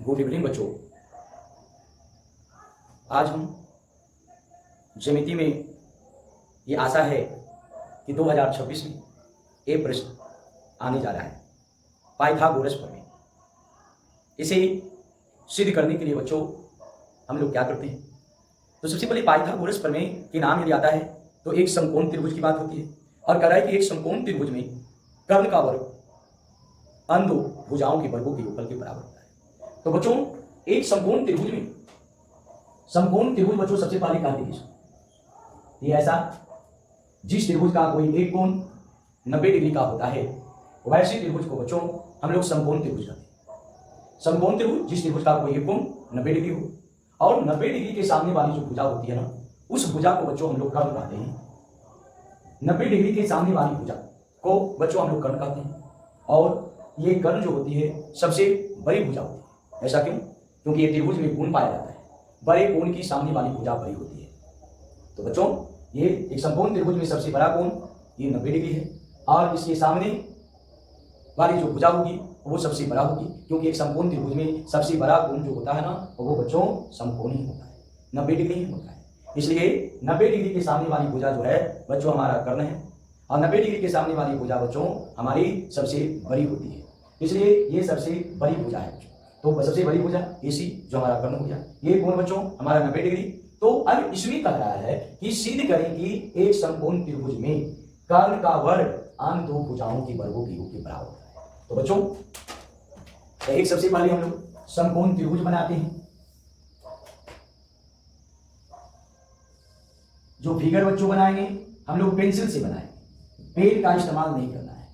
Good evening बच्चों। आज हम ज्यामिति में ये आशा है कि 2026 में ये प्रश्न आने जा रहा है पाइथागोरस प्रमेय। इसे सिद्ध करने के लिए बच्चों हम लोग क्या करते हैं? तो सबसे पहले पाइथागोरस प्रमेय के नाम यदि आता है तो एक समकोण त्रिभुज की बात होती है और कह रहा है कि एक समकोण त्रिभुज में कर्ण का वर्ग अन्य दो भुजाओं के वर्गों के योगफल के बराबर होता है। तो बच्चों एक समकोण त्रिभुज में समकोण त्रिभुज बच्चों सबसे पहले कहा ये ऐसा जिस त्रिभुज का कोई एक कोण 90 डिग्री का होता है वैसे त्रिभुज को बच्चों हम लोग समकोण त्रिभुज कहते हैं। समकोण त्रिभुज जिस त्रिभुज का कोई एक कोण 90 डिग्री हो और 90 डिग्री के सामने वाली जो भुजा होती है ना उस भुजा को बच्चों हम लोग कर्ण कहते हैं। 90 डिग्री के सामने वाली भुजा को बच्चों हम लोग कर्ण कहते हैं और ये कर्ण जो होती है सबसे बड़ी भुजा होती है। ऐसा क्यों? क्योंकि ये त्रिभुज में कोण पाया जाता है, बड़े कोण की सामने वाली भुजा बड़ी होती है। तो बच्चों ये एक समकोण त्रिभुज में सबसे बड़ा कोण ये 90 डिग्री है और इसके सामने वाली जो भुजा होगी वो सबसे बड़ा होगी, क्योंकि एक समकोण त्रिभुज में सबसे बड़ा कोण जो होता है ना वो बच्चों समकोण ही होता है, 90 डिग्री ही होता है। इसलिए 90 डिग्री के सामने वाली भुजा जो है बच्चों हमारा कर्ण है और 90 डिग्री के सामने वाली भुजा बच्चों हमारी सबसे बड़ी होती है, इसलिए ये सबसे बड़ी भुजा है। तो सबसे बड़ी भुजा AC जो हमारा कर्ण हो गया, ये कोण बच्चों हमारा 90 डिग्री। तो अब इसमें कह रहा है कि सिद्ध करें कि एक समकोण त्रिभुज में कर्ण का वर्ग अन्य दो भुजाओं के वर्गों के योग के बराबर होता है। तो बच्चों एक सबसे पहले हम लोग समकोण त्रिभुज बनाते हैं। जो फिगर बच्चों बनाएंगे हम लोग पेंसिल से बनाएंगे, पेन का इस्तेमाल नहीं करना है।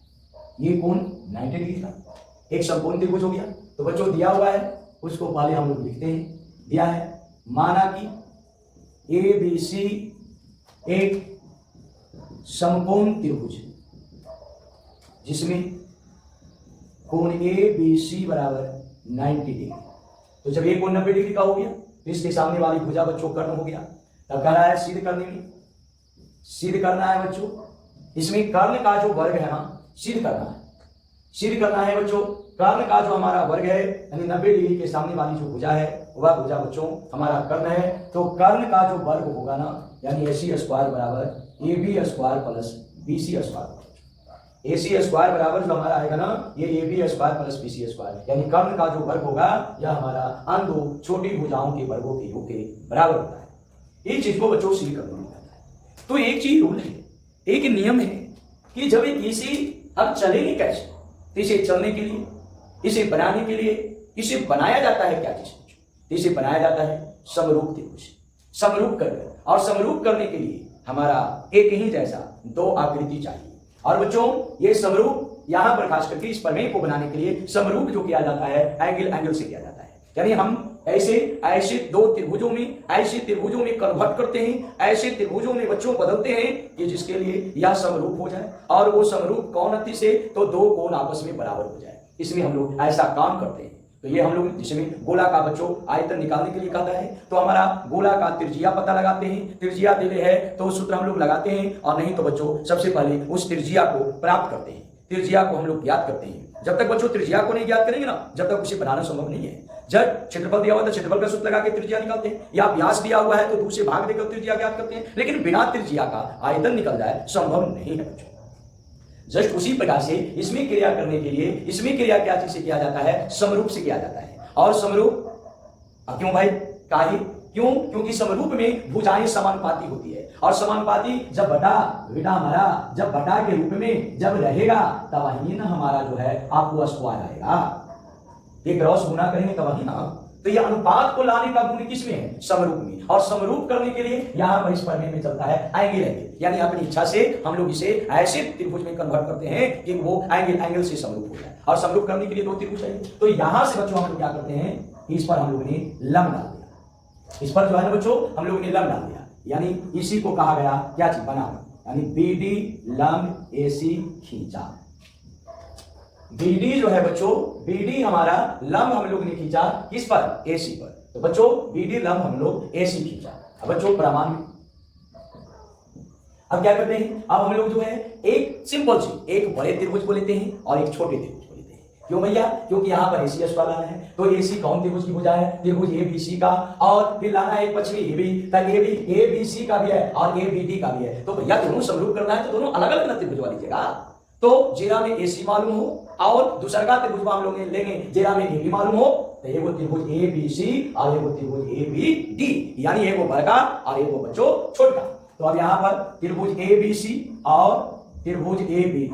ये कोण 90 डिग्री का एक समकोण त्रिभुज हो गया। तो बच्चों दिया हुआ है उसको पहले हम लोग लिखते हैं। दिया है माना कि ABC एक समकोण त्रिभुज जिसमें कोण ABC बराबर 90 डिग्री। तो जब ये कोण 90 डिग्री का हो गया तो इसके सामने वाली भुजा बच्चों कर्ण हो गया। तब कह रहा है सिद्ध करने में, सिद्ध करना है बच्चों इसमें कर्ण का जो वर्ग है ना सिद्ध करना है। सिद्ध करना है बच्चों कर्ण का जो हमारा वर्ग है यानी 90 डिग्री के सामने वाली जो भुजा है वह भुजा बच्चों हमारा कर्ण है। तो कर्ण का जो वर्ग होगा ना यानी AC स्क्वायर बराबर AB square plus BC square. AC square बराबर जो हमारा आएगा ना ये AB square plus BC square, यानी कर्ण का जो वर्ग होगा यह हमारा अन्य दो छोटी भुजाओं के वर्गों के योग के बराबर होता है। इस चीज को बच्चों सिद्ध करने में आता है। तो एक चीज रूल है, एक नियम है कि जब एक AC अब चलेगी कैसे, तो इसे चलने के लिए, इसे बनाने के लिए इसे बनाया जाता है क्या चीज? इसे बनाया जाता है समरूप त्रिभुज। समरूप कर और समरूप करने के लिए हमारा एक ही जैसा दो आकृति चाहिए। और बच्चों ये समरूप यहां पर खास करके इस प्रमेय को बनाने के लिए समरूप जो किया जाता है एंगल से किया जाता है। यानी हम ऐसे दो त्रिभुजों में ऐसे त्रिभुजों में कन्वर्ट करते हैं, ऐसे त्रिभुजों में बच्चों बदलते हैं कि जिसके लिए यह समरूप हो जाए। और वो समरूप कौन अति से तो दो कोण आपस में बराबर हो जाए, इसमें हम लोग ऐसा काम करते हैं। तो ये हम लोग जिसमें गोला का बच्चों आयतन निकालने के लिए कहता है तो हमारा गोला का त्रिज्या पता लगाते हैं। त्रिज्या दे है तो सूत्र हम लोग लगाते हैं और नहीं तो बच्चों सबसे पहले उस त्रिज्या को प्राप्त करते हैं। त्रिज्या को हम लोग ज्ञात करते हैं। जब तक बच्चों त्रिज्या को नहीं ज्ञात करेंगे ना जब तक उसे बनाना संभव नहीं है। जब क्षेत्रफल दिया हुआ तो क्षेत्रफल का सूत्र लगा के त्रिज्या निकालते हैं, या व्यास दिया हुआ है तो 2 से भाग देकर त्रिज्या ज्ञात करते हैं। लेकिन बिना त्रिज्या का आयतन निकल जाए संभव नहीं है बच्चों। जस्ट उसी प्रकार से इसमें क्रिया करने के लिए इसमें क्रिया क्या चीज से किया जाता है? समरूप से किया जाता है। और समरूप क्यों भाई? काहे? क्यों? क्योंकि समरूप में भुजाएं समानुपाती होती है और समानुपाती जब बेटा हमारा जब बटा के रूप में जब रहेगा तब ही ना हमारा जो है आपको स्क्वायर आएगा। ये क्रॉस गुना करेंगे तब ही ना। तो यह अनुपात को लाने का गुण किसमें है? समरूप में। और समरूप करने के लिए यहां पर इस प्रमेय में चलता है एंगल, यानी अपनी इच्छा से हम लोग इसे ऐसे त्रिभुज में कन्वर्ट करते हैं कि वो एंगल से समरूप हो जाए। और समरूप करने के लिए दो त्रिभुज चाहिए। तो यहां से बच्चों हम लोग क्या करते हैं, इस पर हम लोग ने लंब डाल दिया। इस पर जो है ना बच्चों हम लोग ने लंब डाल दिया, यानी इसी को कहा गया क्या चीज? बना, यानी BD लंब AC खींचा। BD जो है बच्चों BD हमारा लंब हम लोग ने खींचा किस पर? AC पर। तो बच्चों BD लंब हम लोग AC खींचा। अब बच्चों प्रमाण में अब क्या करते हैं? अब हम लोग जो है एक सिंपल सी एक बड़े त्रिभुज को लेते हैं और एक छोटे त्रिभुज को लेते हैं। क्यों भैया? क्योंकि यहाँ पर AC वाला है, तो AC कौन त्रिभुज की भुजा है? त्रिभुज ABC का, और फिर लाना है एक पश्चिमी AB, तब ABC का भी है और ABD का भी है। तो भैया दोनों समरूप करना है तो दोनों अलग अलग त्रिभुज वाली लीजिएगा। तो जेरा में AC मालूम हो और दूसरा का त्रिभुज हम लोग लेंगे जेरा में AB मालूम हो, तो ये वो त्रिभुज ABC और ये वो त्रिभुज ABD, यानी ये वो बड़का और ये वो बच्चों छोटा। तो अब यहाँ पर त्रिभुज ABC और त्रिभुज ABD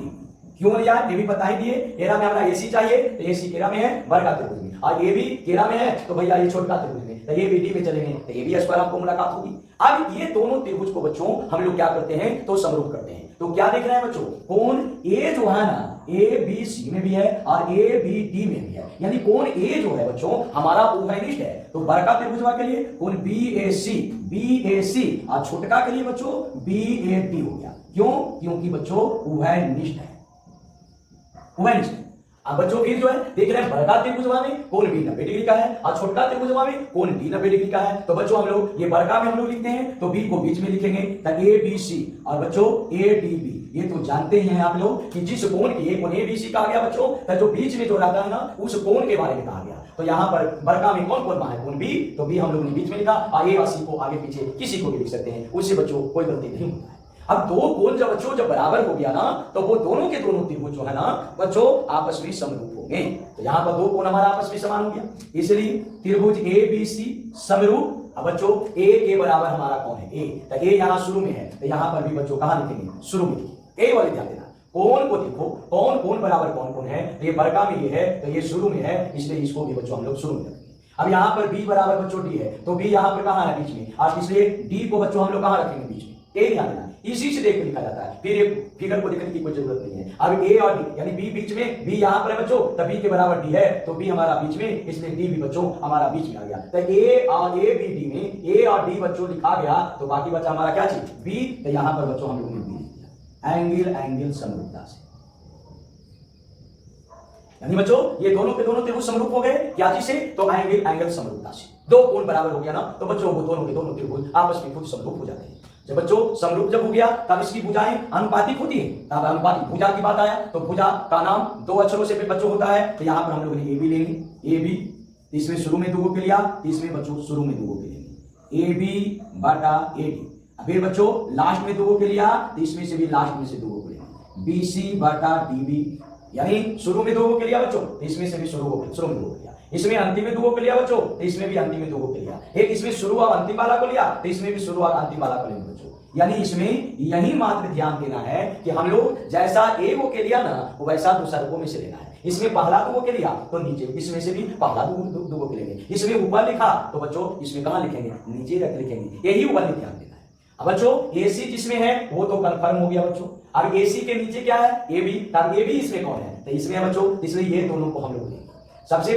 क्यों लिया ये भी बता ही दिए। केरा में हमारा AC चाहिए तो AC केरा में है बड़का त्रिभुज में, और AB केरा में है तो भैया ये छोटा त्रिभुज में, तो ये BD में चलेंगे तो ये भी स्क्वायर आपको मुलाकात होगी। अब ये दोनों त्रिभुज को बच्चों हम लोग क्या करते हैं तो समरूप करते हैं। तो क्या देख रहे हैं बच्चों, कोण A जो है ना ABC में भी है और ABD में भी है, यानी कोण A जो है बच्चों हमारा उभयनिष्ठ है। तो बड़का त्रिभुज के लिए कोण BAC और छोटका के लिए बच्चों BAD हो गया। क्यों? क्योंकि बच्चों उभयनिष्ठ है, उभयनिष्ठ। अब बच्चों फिर जो है देख रहे हैं बड़का त्रिभुज में कोण B 90 डिग्री का है और छोटका त्रिभुज में कोण D 90 डिग्री का है। तो बच्चों हम लोग ये बड़का में हम लोग लिखते हैं तो B को बीच में लिखेंगे तो ABC और बच्चों ADB। ये तो जानते ही हैं आप लोग कि जिस कोण की कोण ABC का आ गया बच्चों, तो जो बीच में जो रहता है ना उस कोण के बारे में कहा गया। तो यहाँ पर बड़का में कौन कौन है? कोण B, तो B हम लोग ने बीच में लिखा और A और C को आगे पीछे किसी को भी लिख सकते हैं, उससे बच्चों कोई गलती नहीं होता है। अब दो कोण जब बच्चों जब बराबर हो गया ना तो वो दोनों के दोनों त्रिभुज जो है ना बच्चों आपस में समरूप होंगे। तो यहाँ पर दो कोण हमारा आपस में समान हो गया, इसलिए त्रिभुज ABC समरूप। अब बच्चों A के बराबर हमारा कौन है? A, तो A यहाँ शुरू में है तो यहाँ पर भी बच्चों कहाँ लिखेंगे? शुरू में लिखेंगे। A वाले ध्यान देना, कोण को देखो कौन कौन बराबर कौन कौन है, तो ये बड़का में ये है तो ये शुरू में है, इसलिए इसको भी बच्चों हम लोग शुरू में रखेंगे। अब यहाँ पर B बराबर बच्चों D है तो B यहाँ पर कहाँ है? बीच में, और इसलिए D को बच्चों हम लोग कहाँ रखेंगे? बीच में। A ध्यान देना, इसी से देख के लिखा जाता है, फिर एक फिगर को देखने की कोई जरूरत नहीं है। अब A और D यानी B बीच में, B यहाँ पर है बच्चों तो B के बराबर D है तो B हमारा बीच में, इसलिए D भी बच्चों हमारा बीच में आ गया। तो A और ABD में A और D बच्चों लिखा गया तो बाकी बचा हमारा क्या चीज? B। तो यहाँ पर बच्चों हम लोग ने B लिख दिया एंगल समरूपता से, यानी बच्चों ये दोनों के दोनों त्रिभुज समरूप हो गए क्या चीज से? तो एंगल समरूपता से। दो कोण बराबर हो गया ना तो बच्चों वो दोनों के दोनों त्रिभुज आपस में खुद समरूप हो जाते हैं। जब बच्चों समरूप जब हो गया तब इसकी भुजाएं अनुपातिक होती है। तब अनुपातिक भुजा की बात आया तो भुजा का नाम दो अक्षरों से बच्चों होता है। तो यहाँ पर हम लोग ने AB लेंगे, AB इसमें शुरू में दो के लिया, इसमें बच्चों शुरू में दो के लेंगे AB बटा AD। फिर बच्चों लास्ट में दो के लिया तो इसमें से भी लास्ट में से दो के लेंगे BC बटा DB, यानी शुरू में दो के लिया बच्चों तो इसमें से भी शुरू में दो के लिया, इसमें अंतिम में दो के लिया बच्चों तो इसमें भी अंतिम में दो के लिया, एक इसमें शुरू और अंतिम वाला को लिया तो इसमें भी शुरू और अंतिम वाला को लेंगे बच्चों। यानी इसमें यही मात्र ध्यान देना है कि हम लोग जैसा A को के लिया ना वो वैसा दूसरों में से लेना है। इसमें पहला दो के लिया तो नीचे इसमें से भी पहला दो के लेंगे, इसमें ऊपर लिखा तो बच्चों इसमें कहाँ लिखेंगे? नीचे रख लिखेंगे, यही ऊपर ध्यान देना है। अब बच्चों AC जिसमें है वो तो कंफर्म हो गया बच्चों। अब AC के नीचे क्या है? AB, तब AB इसमें कौन है? तो इसमें है बच्चों, इसलिए ये दोनों को हम लोग लेंगे। सबसे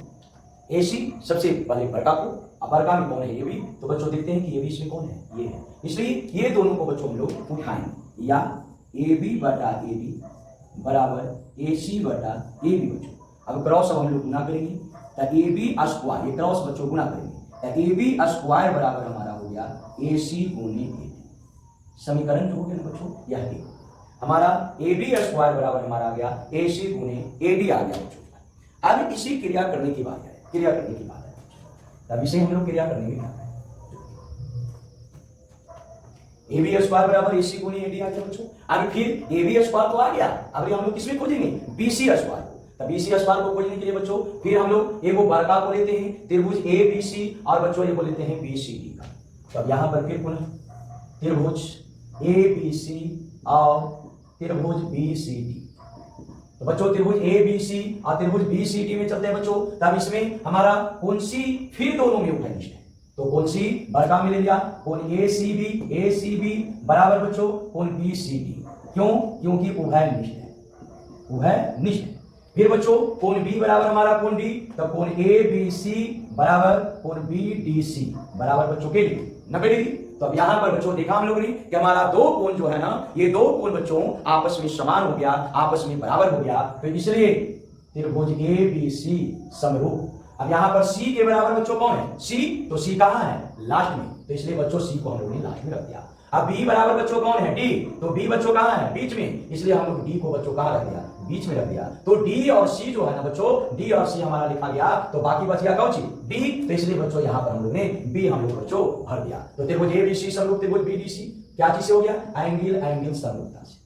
AC सबसे पहले बड़का को, अब बड़का में कौन है? AB। तो बच्चों देखते हैं कि AB इसमें कौन है? ये है, इसलिए ये दोनों को बच्चों हम लोग उठाएंगे, या AB बटा AB बराबर AC बटा AB बच्चों। अब क्रॉस अब हम लोग गुना करेंगे तो AB स्क्वायर, ये क्रॉस बच्चों गुना करेंगे तो AB स्क्वायर बराबर हमारा हो गया AC गुने AD। समीकरण जो हो गया ना बच्चों यह देखो हमारा AB स्क्वायर बराबर हमारा आ गया AC गुने AD आ गया बच्चों। अब इसी क्रिया करने की बात है, क्रिया करने की बात है, तब इसे हम लोग क्रिया करने में AB स्क्वायर बराबर AC गुने AD आ गया बच्चों। अब फिर AB स्क्वायर तो आ गया, अब हम लोग किसमें खोजेंगे? BC square. तब BC स्क्वायर को खोजने के लिए बच्चों फिर हम लोग एक वर्गा को लेते हैं त्रिभुज ABC और बच्चों ये को लेते हैं BCD का। तब यहां पर फिर पुनः त्रिभुज ABC और त्रिभुज BCD। तो बच्चों त्रिभुज ABC और त्रिभुज BCD में चलते हैं बच्चों। तब इसमें हमारा कौन सी फिर दोनों में उभयनिष्ठ है, तो कौन सी बड़का में ले लिया कौन ACB बराबर बच्चों कौन BCD। क्यों? क्योंकि उभयनिष्ठ है, उभयनिष्ठ है। फिर बच्चों कौन B बराबर हमारा कौन B, तो कौन ABC बराबर कौन BDC बराबर बच्चों के लिए 90 डिग्री। तो अब यहां पर बच्चों देखा हम लोगों ने कि हमारा दो कोण जो है ना ये दो कोण बच्चों आपस में समान हो गया, आपस में बराबर हो गया, तो इसलिए त्रिभुज ABC समरूप। अब यहां पर C के बराबर बच्चों कौन है? C, तो C कहां है? लास्ट में, तो इसलिए बच्चों C को हम लोगों ने लास्ट में रख दिया। अब B बराबर बच्चों कौन है? D, तो B बच्चों कहां है? बीच में, इसलिए हम लोग D को बच्चों कहां रख दिया? बीच में रख दिया, तो डी और सी जो है ना बच्चों, डी और सी हमारा लिखा गया, तो बाकी बच गया कौन सी, डी। तो इसलिए बच्चों यहाँ पर हम लोग ने बी हम लोग बच्चों भर दिया। तो त्रिभुज एबीसी समरूप त्रिभुज बीडीसी क्या चीज से हो गया, एंगल समरूपता से,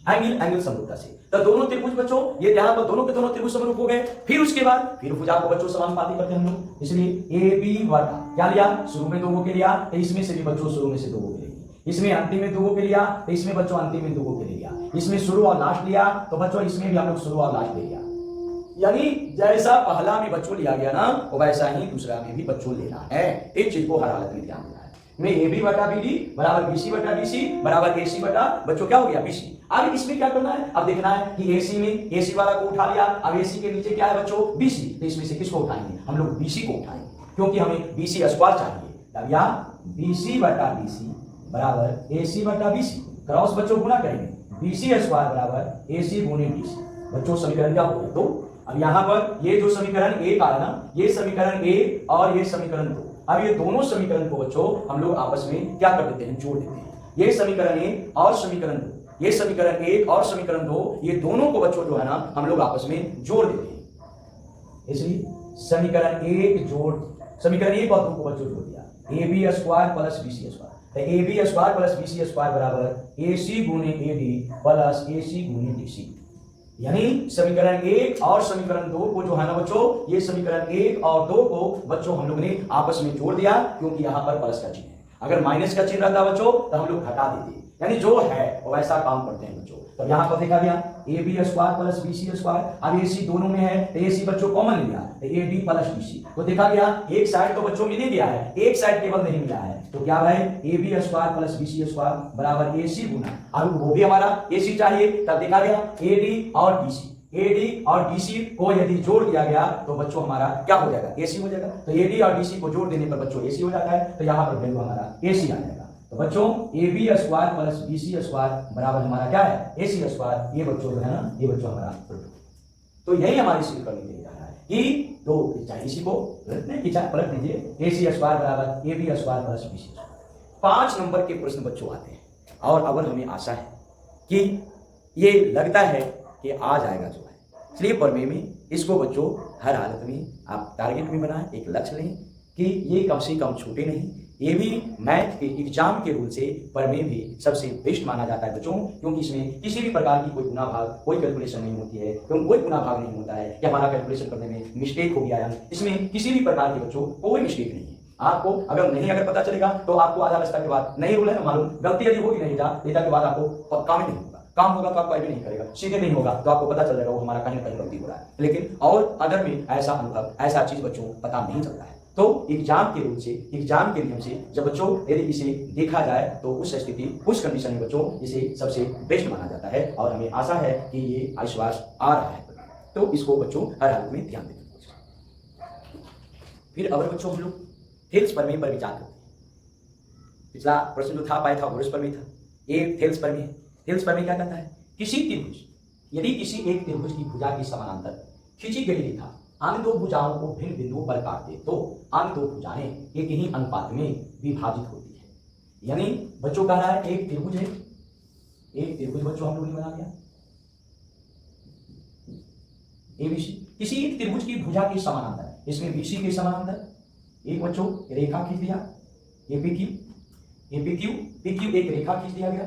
एंगल समरूपता से। तो दोनों त्रिभुज बच्चों ये यहाँ पर दोनों के दोनों त्रिभुज समरूप हो गए। फिर उसके बाद फिर भुजा को बच्चों समानुपाती करते हैं हम लोग, इसलिए ए बी वर्ग क्या लिया, शुरू में 2 के लिया, तो इसमें से भी बच्चों शुरू में से 2 के लिए, इसमें अंतिम में 2 के लिया, तो इसमें बच्चों अंतिम में 2 के ले लिया, इसमें शुरू और लास्ट लिया, तो बच्चों इसमें भी हम लोग शुरू और लास्ट ले लिया। यानी जैसा पहला में बच्चों लिया गया ना, वैसा ही दूसरा में भी बच्चों लेना है। इस चीज को हर हालत में ध्यान देना है। में ए बी बटा बी डी बराबर बीसी बटा डीसी बराबर एसी बटा बच्चों क्या हो गया बीसी। अब इसमें क्या करना है, अब देखना है कि एसी में एसी वाला को उठा लिया, अब एसी के नीचे क्या है बच्चों बीसी, तो इसमें से किसको उठाएंगे, हम लोग बीसी को उठाएंगे, क्योंकि हमें बीसी स्क्वायर चाहिए। अब यहाँ बीसी बटा बीसी बराबर एसी बटा बीसी, क्रॉस बच्चों गुना करेंगे, बीसी स्क्वायर बराबर एसी गुने बीसी। बच्चों समीकरण क्या होगा, तो अब यहाँ पर ये जो समीकरण एक आया ना, ये समीकरण ए और ये समीकरण 2, अब ये दोनों समीकरण को बच्चों हम लोग आपस में क्या कर देते हैं, जोड़ देते हैं। ये समीकरण एक और समीकरण 2, ये समीकरण एक और समीकरण 2, ये दोनों को बच्चों जो है ना हम लोग आपस में जोड़ देते हैं। इसलिए समीकरण एक जोड़, समीकरण एक और 2 को बच्चों जोड़ दिया, A B square plus B C square, तो A B square plus B C square बराबर ए सी गुने ए डी प्लस ए सी गुने डी सी। यानी समीकरण 1 और समीकरण 2 को जो है ना बच्चों, ये समीकरण 1 और 2 को बच्चों हम लोग ने आपस में जोड़ दिया, क्योंकि यहाँ पर प्लस का चिन्ह है। अगर माइनस का चिन्ह रहता बच्चों तो हम लोग घटा देते, यानी जो है वैसा काम करते हैं बच्चों। तो यहाँ पर देखा गया A B square plus B C square, अब ए सी दोनों में है तो ए सी बच्चों कॉमन ले लिया, तो A D plus B C. तो देखा गया एक साइड तो बच्चों मिल ही गया है, एक साइड केवल नहीं मिला है, तो क्या है A B square plus B C square बराबर ए सी गुना, अब वो भी हमारा ए सी चाहिए, तब देखा गया ए डी और डी सी, एडी और डीसी को यदि जोड़ दिया गया तो बच्चों हमारा क्या हो जाएगा, एसी हो जाएगा। तो एडी और डीसी को जोड़ देने पर बच्चों एसी हो जाता है, तो यहाँ पर वैल्यू हमारा एसी आ जाएगा। तो बच्चों A B square plus B C square बराबर हमारा क्या है, एसी स्क्वायर। ये बच्चों जो है ना, ये बच्चों हमारा, तो यही हमारी सिद्ध करने के लिए जा रहा है कि तो चाहे इसी को पलट दीजिए, एसी स्क्वायर बराबर A B square plus B C square. 5 number के प्रश्न बच्चों आते हैं, और अगर हमें आशा है कि ये लगता है कि आ जाएगा जो है, इसलिए प्रमेय में इसको बच्चों हर हालत में आप टारगेट में बनाएं, एक लक्ष्य लें कि ये कम से कम छूटे नहीं। ये भी मैथ के एग्जाम के रूल से प्रमेय भी सबसे बेस्ट माना जाता है बच्चों, क्योंकि इसमें किसी भी प्रकार की कोई गुना भाग, कोई कैलकुलेशन नहीं होती है, क्योंकि कोई गुना भाग नहीं होता है कि हमारा कैलकुलेशन करने में मिस्टेक हो गया है। इसमें किसी भी प्रकार की बच्चों कोई मिस्टेक नहीं है। आपको अगर पता चलेगा तो आपको आधा रास्ता के बाद नहीं रूल है मालूम, गलती यदि होगी नहीं डेटा के बाद आपको काम ही नहीं होगा, काम होगा तो आपको भी नहीं करेगा, सीधे नहीं होगा तो आपको पता चल जाएगा वो हमारा कहीं ना कहीं गलती हो रहा है। लेकिन और अदर में ऐसा अनुभव, ऐसा चीज बच्चों पता नहीं चलता है। तो एग्जाम के रूल से, एग्जाम के नियम से जब बच्चों यदि इसे देखा जाए तो उस स्थिति, उस कंडीशन में बच्चों इसे सबसे बेस्ट माना जाता है, और हमें आशा है कि ये आश्वास आ रहा है। तो इसको बच्चों हर हाल में ध्यान देना। फिर अगर बच्चों हम लोग थेल्स प्रमेय पर विचार करते हैं, पिछला प्रश्न जो था पाइथागोरस प्रमेय था, ये थेल्स प्रमेय है। थेल्स प्रमेय क्या कहता है, किसी त्रिभुज, यदि किसी एक त्रिभुज की भुजा की समानांतर खींची गई रेखा अन्य दो भुजाओं को भिन्न बिंदुओं पर काट दे तो अन्य दो भुजाएं एक ही अनुपात में विभाजित होती है। यानी बच्चों कह रहा है एक त्रिभुज है, एक त्रिभुज बच्चों हम लोगों ने बना दिया एबीसी, किसी एक त्रिभुज की भुजा के समानांतर, इसमें बीसी के समानांतर एक बच्चों रेखा खींच दिया, PQ एक रेखा खींच दिया गया,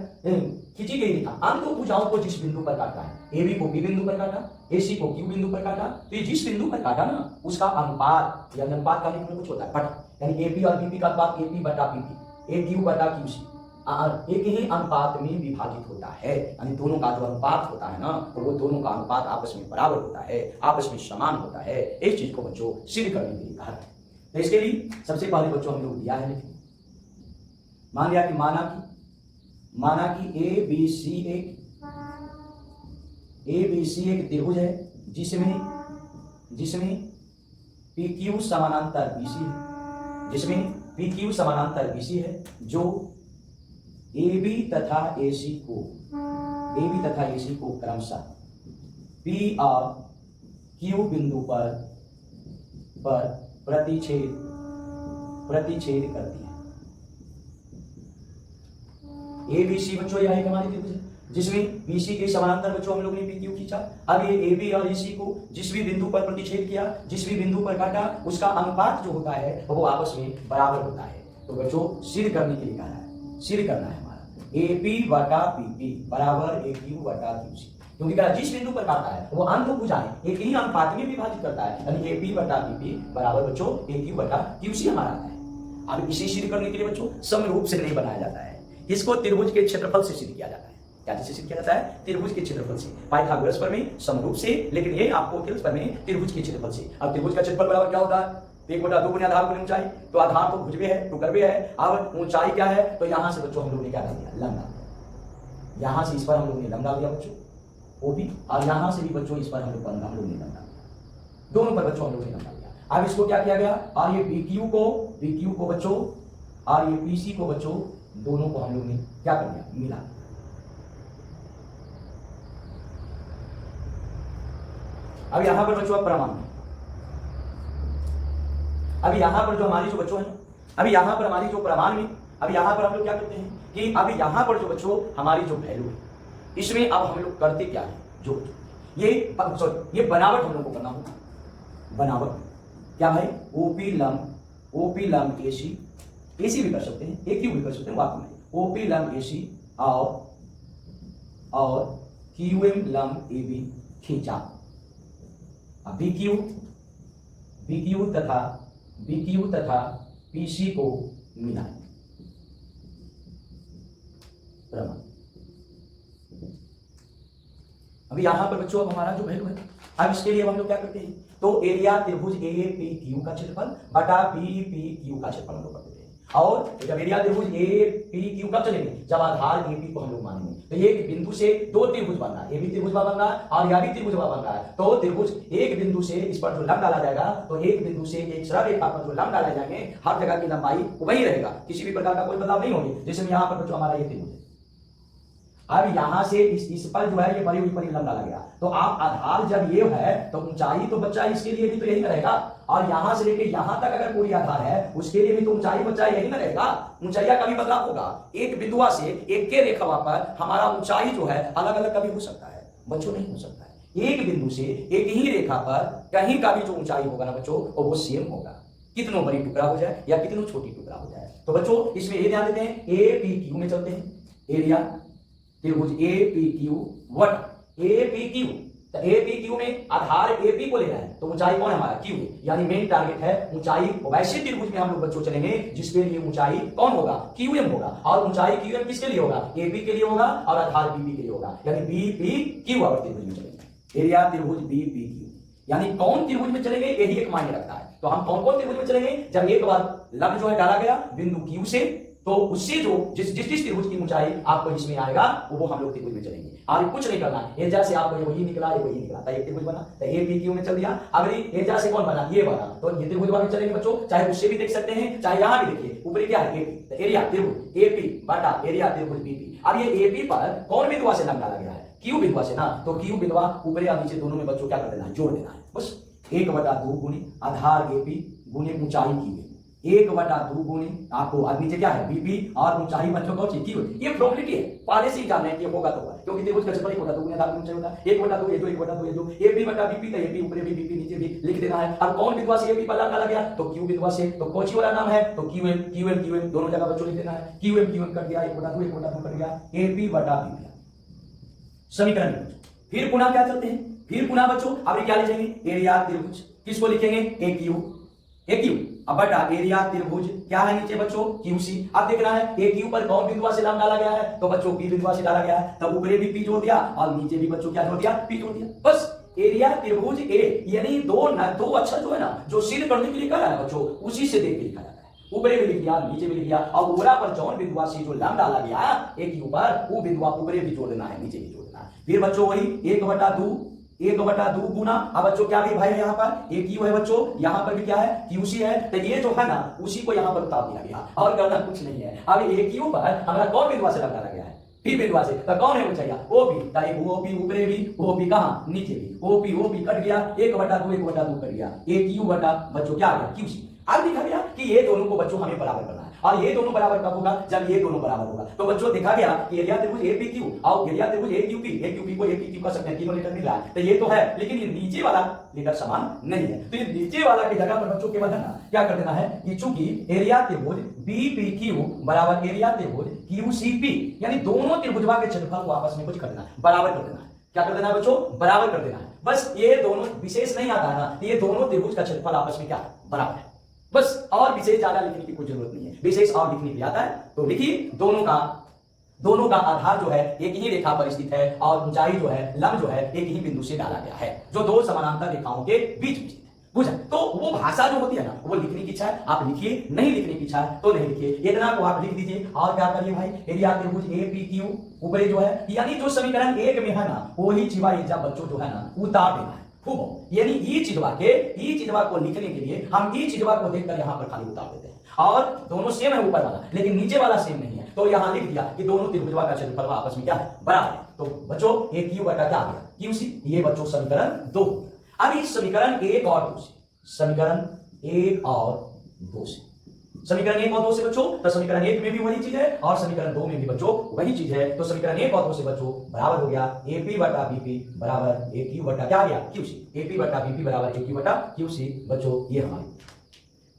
खींची गई रेखा अन्य दो भुजाओं को जिस बिंदु पर काटा है, AB को B बिंदु पर काटा, AC को Q बिंदु पर काटा, तो ये जिस बिंदु पर काटा ना उसका अनुपात, या अनुपात का लिखने कुछ होता है पट, यानी AP और BP का अनुपात AP बटा PP, AQ बटा QC एक ही अनुपात में विभाजित होता है। यानी दोनों का जो अनुपात होता है ना, तो वो दोनों का अनुपात आपस में बराबर होता है, आपस में समान होता है। इस चीज को बच्चों सिद्ध करने के लिए कहा है। तो इसके लिए सबसे पहले बच्चों हम लोग दिया है, लेकिन मान लिया कि माना कि ABC एक त्रिभुज है जिसमें PQ समानांतर BC है, जो AB तथा AC को क्रमशः P और Q बिंदु पर प्रतिच्छेद करती है। ABC बच्चों यह एक हमारी त्रिभुज है, जिसमें बीसी के समानांतर बच्चों हम लोग ने पी क्यू खींचा। अब ये ए बी और इसी को जिस भी बिंदु पर प्रतिच्छेद किया, जिस भी बिंदु पर काटा, उसका अनुपात जो होता है वो आपस में बराबर होता है। तो बच्चों सिद्ध करने के लिए कहा है, सिद्ध करना है हमारा ए पी बटा पी पी बराबर ए क्यू बटा क्यू सी, क्योंकि जिस बिंदु पर काटा है वो अंतभुजाएं एक ही अनुपात में विभाजित करता है, यानी ए पी बटा पी पी बराबर बच्चों ए क्यू बटा क्यू सी हमारा आता है। अब इसे सिद्ध करने के लिए बच्चों समरूप से नहीं बनाया जाता है, इसको त्रिभुज के क्षेत्रफल से सिद्ध किया जाता है। क्या चीज से सिद्ध किया जाता है? त्रिभुज के क्षेत्रफल से। पाइथागोरस पर में समरूप से, लेकिन ये आपको पर में त्रिभुज के क्षेत्रफल से। अब त्रिभुज का क्षेत्रफल बराबर क्या होता है? 1/2 गुने आधार गुने ऊंचाई, तो आधार तो भुज है, टुकर भी है। अब ऊंचाई क्या है? तो यहां से बच्चों हम लोग ने क्या डाल दिया? लंबा। यहां से इस पर हम लोग ने लंबा डाल दिया बच्चों ओपी, और यहां से भी बच्चों इस पर हम लोग ने लंबा, दोनों पर बच्चों हम लोग ने लंबा दिया। अब इसको क्या किया गया? और ये बीक्यू को बच्चों और ये पीसी को बच्चों दोनों को हम लोग ने क्या कर दिया? मिला। अब यहां पर बच्चों प्रमाण, अब यहां पर जो हमारी जो बच्चों है, अभी यहां पर हमारी जो प्रमाण में, अब यहां पर हम लोग क्या करते हैं कि अभी यहां पर जो बच्चों हमारी जो वैल्यू है, इसमें अब हम लोग करते क्या है? जो ये बनावट हम लोग को करना होगा। बनावट क्या भाई? ओपी लंब एसी, एसी भी कर सकते हैं, ए क्यू भी कर सकते हैं, वाक्य में ओपी लंब एसी और क्यूएम लंब ए बी खींचा। अब बीक्यू तथा पीसी को मिलाएं। प्रमाण। अभी यहां पर बच्चों अब हमारा जो वैल्यू है, अब इसके लिए हम लोग क्या करते हैं? तो एरिया त्रिभुज ए पी क्यू का क्षेत्रफल बटा बी पी क्यू का क्षेत्रफल हम लोग करते हैं। और जब एरिया त्रिभुज ए पी क्यू कब चलेंगे? जब आधार ए पी को हम लोग मानेंगे। तो एक बिंदु से दो त्रिभुज बन रहा है, ए भी त्रिभुज बन रहा है और यह भी त्रिभुज बन रहा है। तो त्रिभुज एक बिंदु से इस पर जो लंब डाला जाएगा, तो एक बिंदु से एक सरल रेखा पर जो लंब डाले जाएंगे, हर जगह की लंबाई वही रहेगा, किसी भी प्रकार का कोई बदलाव नहीं होगी। जैसे यहाँ पर बच्चों हमारा ये त्रिभुज है, अब यहां से इस पर जो है ये बड़ी हुई पर लंब डाला गया, तो आप आधार जब ये है तो ऊंचाई तो बच्चा इसके लिए भी तो यही रहेगा, और यहां से लेके यहां तक अगर पूरी आधार है उसके लिए भी तो ऊंचाई बच्चा यही ना रहेगा। ऊंचाइया का भी बदलाव होगा, एक बिंदुआ से एक के रेखा पर हमारा ऊंचाई जो है अलग अलग कभी हो सकता है बच्चों, नहीं हो सकता है। एक बिंदु से एक ही रेखा पर कहीं का भी जो ऊंचाई होगा ना बच्चों, वो सेम होगा, कितनों बड़ी टुकड़ा हो जाए या कितनों छोटी टुकड़ा हो जाए। तो बच्चों इसमें ये ध्यान देते हैं, ए पी क्यू में चलते हैं, एरिया त्रिभुज A P Q what A P Q. तो ए पी क्यू में आधार ए पी को लेना है, तो ऊंचाई कौन है? हमारा क्यू, यानी मेन टारगेट है ऊंचाई। वैसे त्रिभुज में हम लोग बच्चों चलेंगे जिसके लिए ऊंचाई कौन होगा? क्यू एम होगा। और ऊंचाई क्यू एम किसके लिए होगा? ए पी के लिए होगा और आधार बी पी के लिए होगा, यानी बी पी क्यू और त्रिभुज में चलेंगे। एरिया त्रिभुज बी पी क्यू, यानी कौन त्रिभुज में चलेंगे यही एक मायने रखता है। तो हम कौन कौन त्रिभुज में चलेंगे? जब एक बार लंब जो है डाला गया बिंदु क्यू से, तो उससे जो जिस त्रिभुज की ऊंचाई आपको इसमें आएगा वो हम लोग त्रिभुज में चलेंगे। और कुछ नहीं करना, एजा से आपको ये वही निकला, ये वही निकला, तो एक त्रिभुज बना, तो ए पी क्यू में चल दिया। अगर एजा से कौन बना? ये बना, तो ये त्रिभुज में चलेंगे बच्चों, चाहे उससे भी देख सकते हैं, चाहे यहां भी देखिए, ऊपर क्या है? ए पी, तो एरिया त्रिभुज ए पी बटा एरिया त्रिभुज बी पी। अब ये ए पी पर कौन बिंदुआ से लंब डाला गया है? क्यू बिंदुआ से ना, तो क्यू बिंदुआ ऊपर या नीचे दोनों में बच्चों क्या कर देना है? जोड़ देना है बस। 1/2 गुने आधार ए पी गुने ऊंचाई क्यू, 1/2 गुने आपको नीचे क्या है? बीपी और ऊंचाई बच्चों को क्यू। ये प्रोबेबिलिटी है, पहले से ही जानना है कि होगा तो होगा, क्योंकि त्रिभुज का क्षेत्रफल 1/2 गुने आधार ऊंचाई होता है। 1/2 ये 2 1/2 ये 2 एपी बटा बीपी, तो एपी ऊपर भी बीपी नीचे भी लिख देना है। अब कौन बिंदुआ से एपी पर लंब डाला गया? तो क्यू बिंदुआ से, तो कोची वाला नाम है, तो क्यूएम दोनों जगह बच्चों लिख देना है। क्यूएम कर दिया, 1/2 कर दिया, एपी बटा बीपी समीकरण। फिर पुनः क्या चलते हैं? फिर पुनः बच्चों अब क्या लिखेंगे? एरिया त्रिभुज किसको लिखेंगे? ए क्यू अब बटा एरिया त्रिभुज क्या है नीचे बच्चों? क्यूसी। अब देखना है ए क्यू पर कौन बिंदुआ से लंब डाला गया है? तो बच्चों पी बिंदुआ से डाला गया है, तब ऊपर भी पी जोड़ दिया और नीचे भी बच्चों क्या जोड़ दिया? पी जोड़ दिया। बस एरिया त्रिभुज ए, यानी दो अक्षर जो है ना, जो सिद्ध करने के लिए कहा है बच्चों, उसी से देख के लिखा जाता है। ऊपर भी लिख दिया, नीचे भी लिख दिया, और ऊपरा पर जौन बिंदुआ से जो लंब डाला गया ए क्यू पर, वो बिंदुआ ऊपर भी जोड़ देना है, नीचे भी जोड़ देना है। फिर बच्चों वही 1/2 गुना, अब बच्चों क्या भी भाई है यहाँ पर? ए क्यू है बच्चों, यहाँ पर भी क्या है? क्यूसी है, तो ये जो है ना उसी को यहाँ पर उतार दिया गया, और करना कुछ नहीं है। अब ए क्यू पर हमारा कौन बिंदुआ से लंब डाला गया है? पी बिंदुआ से, तो कौन है ऊंचाइया? ओपी, तो ओपी ऊपरे भी, ओपी कहाँ? नीचे भी, ओपी कट गया, 1/2 कट गया, ए क्यू बटा बच्चों क्या आ गया? क्यूसी। अब दिखा गया कि ये दोनों को बच्चों हमें बराबर करना है। और ये दोनों बराबर कब होगा? जब ये दोनों बराबर होगा। तो बच्चों देखा गया कि एरिया त्रिभुज एपीक्यू और एरिया त्रिभुज एक्यूपी, एक्यूपी को एपीक्यू कर सकते हैं, तीनों लेटर मिल रहा है, तो ये तो है, लेकिन ये नीचे वाला लेटर समान नहीं है। तो ये नीचे वाला की जगह पर बच्चों केवल है ना क्या कर देना है कि चूंकि एरिया त्रिभुज बीपीक्यू बराबर एरिया त्रिभुज क्यूसीपी, यानी दोनों त्रिभुजवा के क्षेत्रफल को आपस में कुछ कर देना है, बराबर कर देना है। क्या कर देना है बच्चों? बराबर कर देना है। बस ये दोनों विशेष नहीं आता है ना, ये दोनों त्रिभुज का क्षेत्रफल आपस में क्या है? बराबर है। बस और विशेष ज्यादा लिखने की कोई जरूरत नहीं है। विशेष और लिखने के लिए आता है तो लिखिए, दोनों का आधार जो है एक ही रेखा पर स्थित है और ऊंचाई जो है लंब जो है एक ही बिंदु से डाला गया है, जो दो समानांतर रेखाओं के बीच में स्थित है। बुझा? तो वो भाषा जो होती है ना, वो लिखने की इच्छा है आप लिखिए, नहीं लिखने की इच्छा है तो नहीं लिखिए, इतना को आप लिख दीजिए। और क्या करिए भाई, एरिया त्रिभुज एपीक्यू ऊपरी जो है, यानी जो समीकरण 1 में है ना, वही चीवा एजा बच्चों जो है ना उतार देना है खूब, यानी ई चीजवा को लिखने के लिए हम ई चीजवा को देखकर यहाँ पर खाली उतार देते हैं, और दोनों सेम है ऊपर वाला, लेकिन नीचे वाला सेम नहीं है, तो यहाँ लिख दिया कि दोनों त्रिभुजवा का क्षेत्रफल आपस में क्या है? बराबर है। तो बच्चों ए क्यू बटा क्या आ गया? क्यूसी। ये बच्चों समीकरण 2। अब इस समीकरण 1 और 2 से, समीकरण 1 और 2 से, समीकरण 1 और 2 से बच्चों, तो समीकरण 1 में भी वही चीज है और समीकरण 2 में भी बच्चों वही चीज है। तो समीकरण 1 और 2 से बच्चों बराबर हो गया एपी बटा बीपी बराबर ए क्यू बटा क्या आ गया? क्यूसी। एपी बटा बीपी बराबर ए क्यू बटा क्यूसी बच्चों, ये हमारी।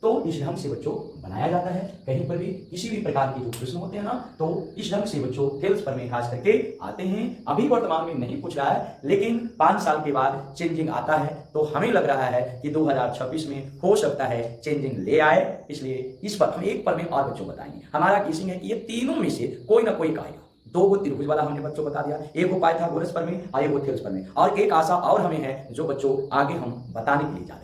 तो इस ढंग से बच्चों बनाया जाता है। कहीं पर भी किसी भी प्रकार के जो प्रश्न होते हैं ना, तो इस ढंग से बच्चों थेल्स पर में खास करके आते हैं। अभी वर्तमान में नहीं पूछ रहा है, लेकिन 5 साल के बाद चेंजिंग आता है, तो हमें लग रहा है कि 2026 में हो सकता है चेंजिंग ले आए। इसलिए इस पर हम एक पर में और बच्चों बताएंगे। हमारा केसिंग है कि ये तीनों में से कोई ना कोई कहेगा। 2 को त्रिभुज वाला हमने बच्चों बता दिया, एक को पाइथागोरस पर में और एक को थेल्स पर में, और एक आशा और हमें है जो बच्चों आगे हम बताने के लिए जा रहे हैं।